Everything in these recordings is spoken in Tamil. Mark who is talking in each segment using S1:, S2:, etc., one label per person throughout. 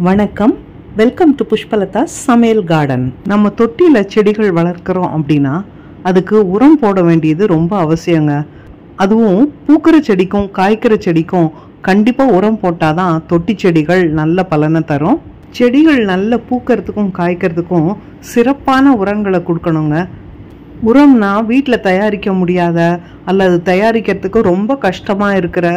S1: வணக்கம், வெல்கம் டு புஷ்பலதா சமையல் கார்டன். நம்ம தொட்டியில் செடிகள் வளர்க்குறோம் அப்படின்னா அதுக்கு உரம் போட வேண்டியது ரொம்ப அவசியங்க. அதுவும் பூக்கிற செடிக்கும் காய்க்கிற செடிக்கும் கண்டிப்பாக உரம் போட்டால் தான் தொட்டி செடிகள் நல்ல பலனை தரும். செடிகள் நல்ல பூக்கிறதுக்கும் காய்க்கிறதுக்கும் சிறப்பான உரங்களை கொடுக்கணுங்க. உரம்னா வீட்டில் தயாரிக்க முடியாத அல்லது தயாரிக்கிறதுக்கு ரொம்ப கஷ்டமாக இருக்கிற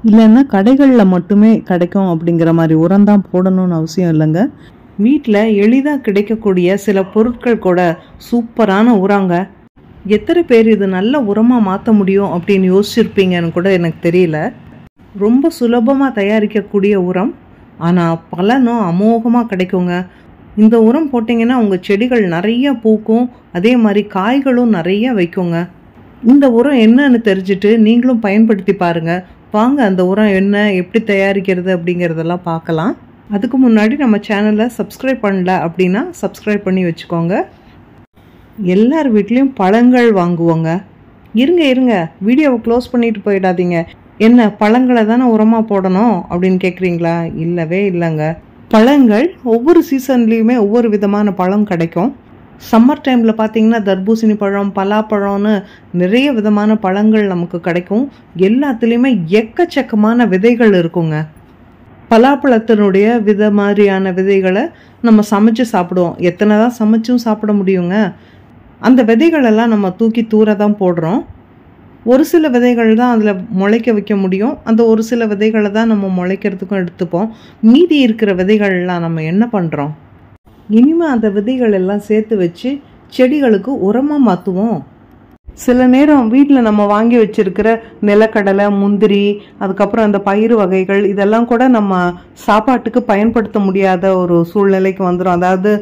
S1: இல்லைன்னா கடைகளில் மட்டுமே கிடைக்கும் அப்படிங்கிற மாதிரி உரம் தான் போடணும்னு அவசியம் இல்லைங்க. வீட்டில் எளிதாக கிடைக்கக்கூடிய சில பொருட்கள் கூட சூப்பரான உரங்க. எத்தனை பேர் இது நல்ல உரமாக மாற்ற முடியும் அப்படின்னு யோசிச்சிருப்பீங்கன்னு கூட எனக்கு தெரியல. ரொம்ப சுலபமாக தயாரிக்கக்கூடிய உரம், ஆனால் பலனும் அமோகமாக கிடைக்குங்க. இந்த உரம் போட்டிங்கன்னா உங்கள் செடிகள் நிறைய பூக்கும், அதே மாதிரி காய்களும் நிறைய வைக்குங்க. இந்த உரம் என்னன்னு தெரிஞ்சுட்டு நீங்களும் பயன்படுத்தி பாருங்கள். வாங்க அந்த உரம் என்ன, எப்படி தயாரிக்கிறது அப்படிங்கிறதெல்லாம் பார்க்கலாம். அதுக்கு முன்னாடி நம்ம சேனலை சப்ஸ்கிரைப் பண்ணல அப்படின்னா சப்ஸ்கிரைப் பண்ணி வச்சுக்கோங்க. எல்லார் வீட்லேயும் பழங்கள் வாங்குவோங்க. இருங்க வீடியோவை க்ளோஸ் பண்ணிட்டு போயிடாதீங்க. என்ன பழங்களை தானே உரமாக போடணும் அப்படின்னு கேட்குறீங்களா? இல்லவே இல்லைங்க. பழங்கள் ஒவ்வொரு சீசன்லேயுமே ஒவ்வொரு விதமான பழம் கிடைக்கும். சம்மர் டைமில் பார்த்தீங்கன்னா தர்பூசணி பழம், பலாப்பழம்னு நிறைய விதமான பழங்கள் நமக்கு கிடைக்கும். எல்லாத்துலேயுமே எக்கச்சக்கமான விதைகள் இருக்குங்க. பலாப்பழத்தினுடைய மாதிரியான விதைகளை நம்ம சமைச்சு சாப்பிடுவோம். எத்தனை தான் சமைச்சும் சாப்பிட முடியுங்க. அந்த விதைகளெல்லாம் நம்ம தூக்கி தூர தான் போடுறோம். ஒரு சில விதைகள் தான் அதில் முளைக்க வைக்க முடியும். அந்த ஒரு சில விதைகளை தான் நம்ம முளைக்கிறதுக்கும் எடுத்துப்போம். மீதி இருக்கிற விதைகள்லாம் நம்ம என்ன பண்ணுறோம்? இனிமேல் அந்த விதைகள் எல்லாம் சேர்த்து வச்சு செடிகளுக்கு உரமாக மாற்றுவோம். சில நேரம் வீட்டில் நம்ம வாங்கி வச்சிருக்கிற நிலக்கடலை, முந்திரி, அதுக்கப்புறம் அந்த பயிறு வகைகள் இதெல்லாம் கூட நம்ம சாப்பாட்டுக்கு பயன்படுத்த முடியாத ஒரு சூழ்நிலைக்கு வந்துடும். அதாவது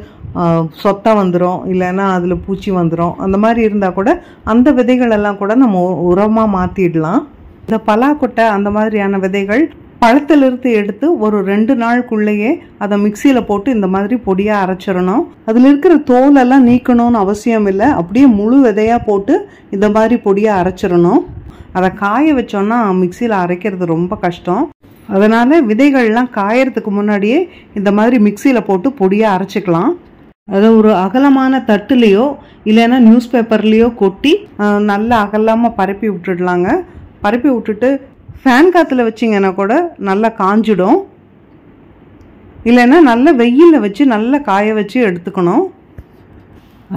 S1: சொத்தா வந்துடும், இல்லைன்னா அதில் பூச்சி வந்துடும். அந்த மாதிரி இருந்தால் கூட அந்த விதைகள் எல்லாம் கூட நம்ம உரமாக மாற்றிடலாம். இந்த பலாக்கொட்டை அந்த மாதிரியான விதைகள் பழத்திலிருந்து எடுத்து ஒரு 2 நாளுக்குள்ளேயே அதை மிக்சியில் போட்டு இந்த மாதிரி பொடியாக அரைச்சிடணும். அதில் இருக்கிற தோலெல்லாம் நீக்கணும்னு அவசியம் இல்லை. அப்படியே முழு விதையாக போட்டு இந்த மாதிரி பொடியாக அரைச்சிடணும். அதை காய வச்சோன்னா மிக்சியில் அரைக்கிறது ரொம்ப கஷ்டம். அதனால் விதைகள்லாம் காயறதுக்கு முன்னாடியே இந்த மாதிரி மிக்சியில் போட்டு பொடியாக அரைச்சிக்கலாம். அதை ஒரு அகலமான தட்டுலேயோ இல்லைன்னா நியூஸ் பேப்பர்லேயோ கொட்டி நல்லா அகலமாக பரப்பி விட்டுடலாங்க. பரப்பி விட்டுட்டு ஃபேன் காற்றுல வச்சிங்கன்னா கூட நல்லா காஞ்சிடும். இல்லைன்னா நல்ல வெயிலில் வச்சு நல்லா காய வச்சு எடுத்துக்கணும்.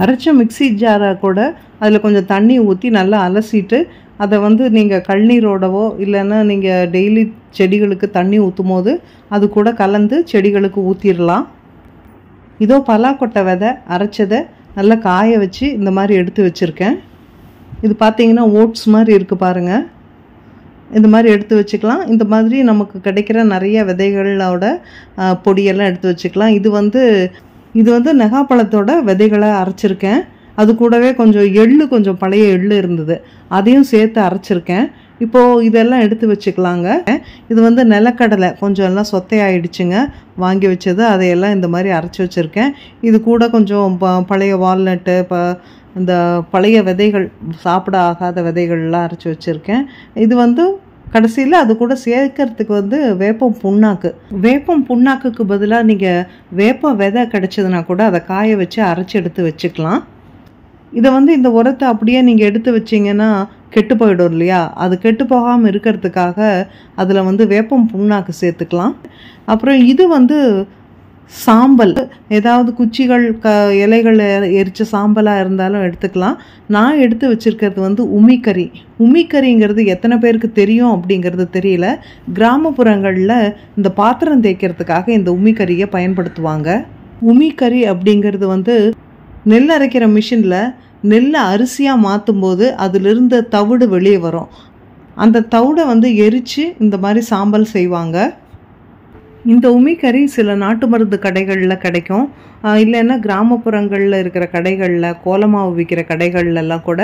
S1: அரைச்ச மிக்சி ஜாரை கூட அதில் கொஞ்சம் தண்ணி ஊற்றி நல்லா அலசிட்டு அதை நீங்கள் கழுநீரோடவோ இல்லைன்னா நீங்கள் டெய்லி செடிகளுக்கு தண்ணி ஊற்றும் போது அது கூட கலந்து செடிகளுக்கு ஊற்றிடலாம். இதோ பலாக்கொட்டை விதை அரைச்சதை நல்லா காய வச்சு இந்த மாதிரி எடுத்து வச்சுருக்கேன். இது பார்த்தீங்கன்னா ஓட்ஸ் மாதிரி இருக்குது பாருங்கள். இந்த மாதிரி எடுத்து வச்சுக்கலாம். இந்த மாதிரி நமக்கு கிடைக்கிற நிறைய விதைகளோட பொடியெல்லாம் எடுத்து வச்சுக்கலாம். இது நெகாப்பழத்தோட விதைகளை அரைச்சிருக்கேன். அது கூடவே கொஞ்சம் பழைய எள்ளு இருந்தது, அதையும் சேர்த்து அரைச்சிருக்கேன். இப்போது இதெல்லாம் எடுத்து வச்சுக்கலாங்க. இது நிலக்கடலை கொஞ்சம் எல்லாம் சொத்தையாயிடுச்சுங்க, வாங்கி வச்சது. அதையெல்லாம் இந்த மாதிரி அரைச்சி வச்சுருக்கேன். இது கூட கொஞ்சம் பழைய வால்நட்டு, இந்த பழைய விதைகள், சாப்பிட ஆகாத விதைகள்லாம் அரைச்சி வச்சுருக்கேன். இது கடைசியில் அது கூட சேர்க்கறதுக்கு வேப்பம் புண்ணாக்குக்கு பதிலாக நீங்கள் வேப்ப விதை கிடச்சதுன்னா கூட அதை காய வச்சு அரைச்சி எடுத்து வச்சுக்கலாம். இதை இந்த உரத்தை அப்படியே நீங்கள் எடுத்து வச்சிங்கன்னா கெட்டு போயிடும் இல்லையா? அது கெட்டு போகாமல் இருக்கிறதுக்காக அதில் வேப்பம் புண்ணாக்கு சேர்த்துக்கலாம். அப்புறம் இது சாம்பல், ஏதாவது குச்சிகள் இலைகள் எரிச்ச சாம்பலாக இருந்தாலும் எடுத்துக்கலாம். நான் எடுத்து வச்சுருக்கிறது உமிக்கரிங்கிறது எத்தனை பேருக்கு தெரியும் அப்படிங்கிறது தெரியல. கிராமப்புறங்களில் இந்த பாத்திரம் தேய்க்கிறதுக்காக இந்த உமிக்கரியை பயன்படுத்துவாங்க. உமிக்கரி அப்படிங்கிறது நெல் அரைக்கிற மிஷினில் நெல்லை அரிசியாக மாற்றும் போது அதிலிருந்து தவிடு வெளியே வரும். அந்த தவிடை எரித்து இந்த மாதிரி சாம்பல் செய்வாங்க. இந்த உமிக்கரி சில நாட்டு மருந்து கடைகளில் கிடைக்கும். இல்லைன்னா கிராமப்புறங்களில் இருக்கிற கடைகளில், கோலமாவு விற்கிற கடைகள்லாம் கூட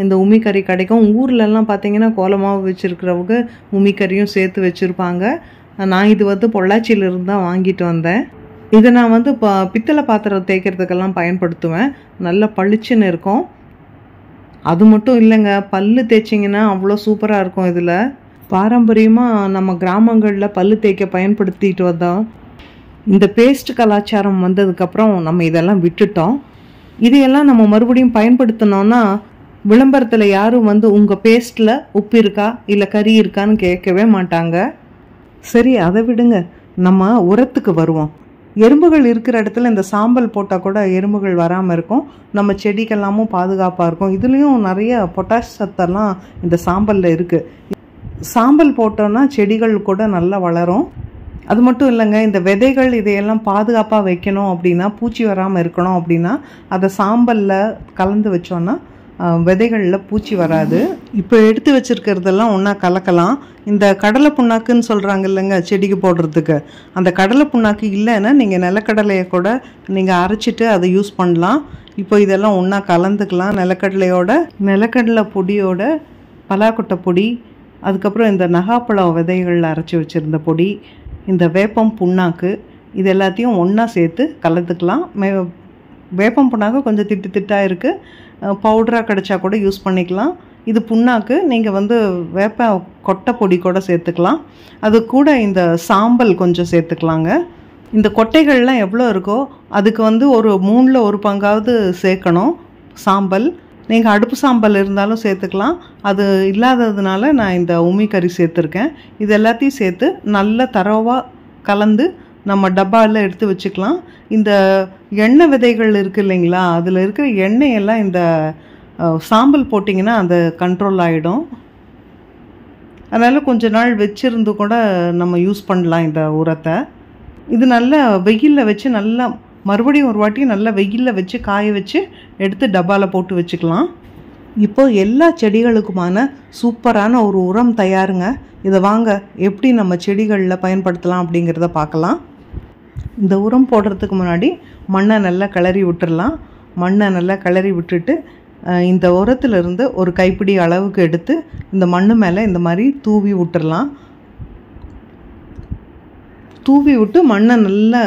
S1: இந்த உமிக்கரி கிடைக்கும். ஊர்லெல்லாம் பார்த்தீங்கன்னா கோலமாவு வச்சுருக்கிறவங்க உமிக்கரியும் சேர்த்து வச்சுருப்பாங்க. நான் இது பொள்ளாச்சியிலிருந்து தான் வாங்கிட்டு வந்தேன். இதை நான் பித்தளை பாத்திரம் தேய்க்கிறதுக்கெல்லாம் பயன்படுத்துவேன். நல்லா பளிச்சுன்னு இருக்கும். அது மட்டும் இல்லைங்க, பல்லு தேய்ச்சிங்கன்னா அவ்வளோ சூப்பராக இருக்கும். இதில் பாரம்பரியமாக நம்ம கிராமங்களில் பல்லு தேய்க்க பயன்படுத்திட்டு வந்தோம். இந்த பேஸ்ட் கலாச்சாரம் வந்ததுக்கப்புறம் நம்ம இதெல்லாம் விட்டுட்டோம். இதையெல்லாம் நம்ம மறுபடியும் பயன்படுத்தினோன்னா விளம்பரத்தில் யாரும் வந்து உங்கள் பேஸ்ட்டில் உப்பு இருக்கா இல்லை கறி இருக்கான்னு கேட்கவே மாட்டாங்க. சரி, அதை விடுங்க, நம்ம உரத்துக்கு வருவோம். எறும்புகள் இருக்கிற இடத்துல இந்த சாம்பல் போட்டால் கூட எறும்புகள் வராமல் இருக்கும், நம்ம செடிக்கெல்லாமும் பாதுகாப்பாக இருக்கும். இதுலேயும் நிறைய பொட்டாஷ் சத்தெல்லாம் இந்த சாம்பலில் இருக்குது. சாம்பல் போட்டோன்னா செடிகள் கூட நல்லா வளரும். அது மட்டும் இல்லைங்க, இந்த விதைகள் இதையெல்லாம் பாதுகாப்பாக வைக்கணும் அப்படின்னா, பூச்சி வராமல் இருக்கணும் அப்படின்னா அதை சாம்பலில் கலந்து வச்சோன்னா விதைகளில் பூச்சி வராது. இப்போ எடுத்து வச்சுருக்கிறதெல்லாம் ஒன்றா கலக்கலாம். இந்த கடலை புண்ணாக்குன்னு சொல்கிறாங்க இல்லைங்க செடிக்கு போடுறதுக்கு, அந்த கடலை புண்ணாக்கு இல்லைன்னா நீங்கள் நிலக்கடலையை கூட நீங்கள் அரைச்சிட்டு அதை யூஸ் பண்ணலாம். இப்போ இதெல்லாம் ஒன்றா கலந்துக்கலாம். நிலக்கடலை பொடியோட பலாக்கொட்டை பொடி, அதுக்கப்புறம் இந்த நகாப்பழம் விதைகளில் அரைச்சி வச்சுருந்த பொடி, இந்த வேப்பம் புண்ணாக்கு, இது எல்லாத்தையும் ஒன்றா சேர்த்து கலந்துக்கலாம். வேப்பம் புண்ணாக்கு கொஞ்சம் திட்டாக இருக்குது, பவுடராக கிடச்சா கூட யூஸ் பண்ணிக்கலாம். இது புண்ணாக்கு, நீங்கள் வந்து வேப்ப கொட்டை பொடி கூட சேர்த்துக்கலாம். அது கூட இந்த சாம்பல் கொஞ்சம் சேர்த்துக்கலாங்க. இந்த கொட்டைகள்லாம் எவ்வளோ இருக்கோ அதுக்கு வந்து ஒரு 3ல் 1 பங்காவது சேர்க்கணும் சாம்பல். நீங்கள் அடுப்பு சாம்பல் இருந்தாலும் சேர்த்துக்கலாம், அது இல்லாததுனால நான் இந்த உமிக்கறி சேர்த்துருக்கேன். இது எல்லாத்தையும் சேர்த்து நல்ல தரவாக கலந்து நம்ம டப்பாவில் எடுத்து வச்சுக்கலாம். இந்த எண்ணெய் விதைகள் இருக்குது இல்லைங்களா, அதில் இருக்கிற எண்ணெயெல்லாம் இந்த சாம்பல் போட்டிங்கன்னா அது கண்ட்ரோல் ஆகிடும். அதனால் கொஞ்ச நாள் வச்சுருந்து கூட நம்ம யூஸ் பண்ணலாம் இந்த உரத்தை. இது நல்லா வெயிலில் வச்சு நல்லா மறுபடியும் ஒரு வாட்டி நல்லா வெயிலில் வச்சு காய வச்சு எடுத்து டப்பாவில் போட்டு வச்சுக்கலாம். இப்போது எல்லா செடிகளுக்குமான சூப்பரான ஒரு உரம் தயாருங்க. இதை வாங்க எப்படி நம்ம செடிகளில் பயன்படுத்தலாம் அப்படிங்கிறத பார்க்கலாம். இந்த உரம் போடுறதுக்கு முன்னாடி மண்ணை நல்லா கிளறி விட்டுடலாம். மண்ணை நல்லா கிளறி விட்டுட்டு இந்த உரத்துலேருந்து ஒரு கைப்பிடி அளவுக்கு எடுத்து இந்த மண்ணு மேலே இந்த மாதிரி தூவி விட்டுடலாம். தூவி விட்டு மண்ணை நல்லா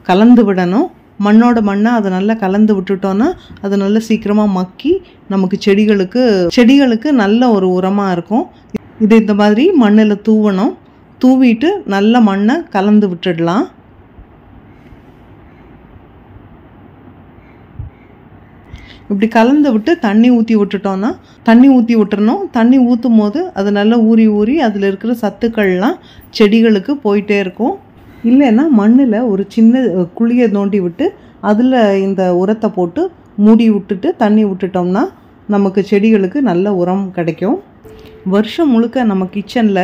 S1: கலந்து விடணும். மண்ணாக அதை நல்லா கலந்து விட்டுட்டோன்னா அது நல்லா சீக்கிரமாக மக்கி நமக்கு செடிகளுக்கு நல்ல ஒரு உரமாக இருக்கும். இது இந்த மாதிரி மண்ணில் தூவணும். தூவிட்டு நல்ல மண்ணை கலந்து விட்டுடலாம். இப்படி கலந்து விட்டு தண்ணி ஊற்றி விட்டுட்டோன்னா தண்ணி விட்டுறணும். தண்ணி ஊற்றும் போது அது நல்லா ஊறி அதில் இருக்கிற சத்துக்கள்லாம் செடிகளுக்கு போயிட்டே இருக்கும். இல்லைன்னா மண்ணில் ஒரு சின்ன குழியை நோண்டி விட்டு அதில் இந்த உரத்தை போட்டு மூடி விட்டுட்டு தண்ணி விட்டுட்டோம்னா நமக்கு செடிகளுக்கு நல்ல உரம் கிடைக்கும். வருஷம் முழுக்க நம்ம கிச்சனில்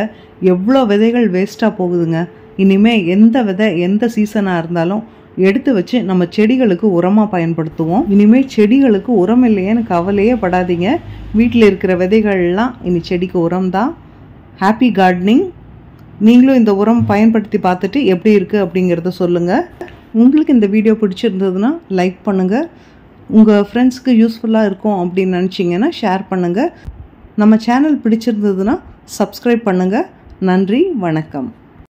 S1: எவ்வளோ விதைகள் வேஸ்ட்டாக போகுதுங்க. இனிமேல் எந்த விதை எந்த சீசனாக இருந்தாலும் எடுத்து வச்சு நம்ம செடிகளுக்கு உரமாக பயன்படுத்துவோம். இனிமேல் செடிகளுக்கு உரம் இல்லையேன்னு கவலையே படாதீங்க. வீட்டில் இருக்கிற விதைகள்லாம் இனி செடிக்கு உரம் தான். Happy gardening. நீங்களும் இந்த உரம் பயன்படுத்தி பார்த்துட்டு எப்படி இருக்குது அப்படிங்கிறத சொல்லுங்கள். உங்களுக்கு இந்த வீடியோ பிடிச்சிருந்ததுன்னா லைக் பண்ணுங்கள். உங்கள் ஃப்ரெண்ட்ஸுக்கு யூஸ்ஃபுல்லாக இருக்கும் அப்படின்னு நினச்சிங்கன்னா ஷேர் பண்ணுங்கள். நம்ம சேனல் பிடிச்சிருந்ததுன்னா சப்ஸ்கிரைப் பண்ணுங்கள். நன்றி, வணக்கம்.